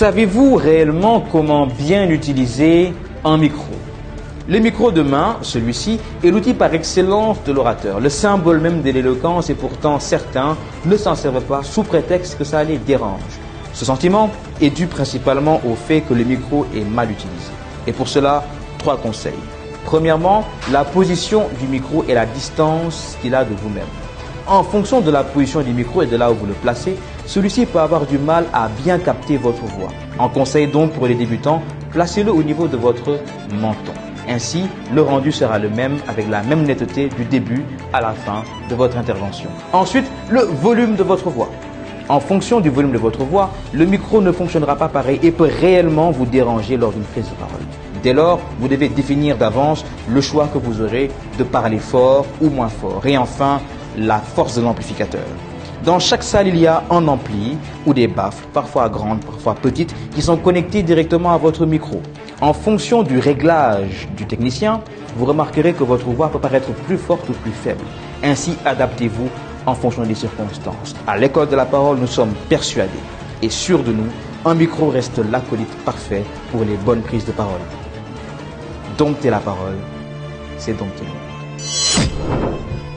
Savez-vous réellement comment bien utiliser un micro? Le micro de main, celui-ci, est l'outil par excellence de l'orateur, le symbole même de l'éloquence, et pourtant certains ne s'en servent pas sous prétexte que ça les dérange. Ce sentiment est dû principalement au fait que le micro est mal utilisé. Et pour cela, 3 conseils. Premièrement, la position du micro et la distance qu'il a de vous-même. En fonction de la position du micro et de là où vous le placez, celui-ci peut avoir du mal à bien capter votre voix. En conseil donc pour les débutants, placez-le au niveau de votre menton. Ainsi, le rendu sera le même avec la même netteté du début à la fin de votre intervention. Ensuite, le volume de votre voix. En fonction du volume de votre voix, le micro ne fonctionnera pas pareil et peut réellement vous déranger lors d'une prise de parole. Dès lors, vous devez définir d'avance le choix que vous aurez de parler fort ou moins fort. Et enfin, la force de l'amplificateur. Dans chaque salle, il y a un ampli ou des baffles, parfois grandes, parfois petites, qui sont connectées directement à votre micro. En fonction du réglage du technicien, vous remarquerez que votre voix peut paraître plus forte ou plus faible. Ainsi, adaptez-vous en fonction des circonstances. À l'école de la parole, nous sommes persuadés et sûrs de nous, un micro reste l'acolyte parfait pour les bonnes prises de parole. Dompter la parole, c'est dompter le monde.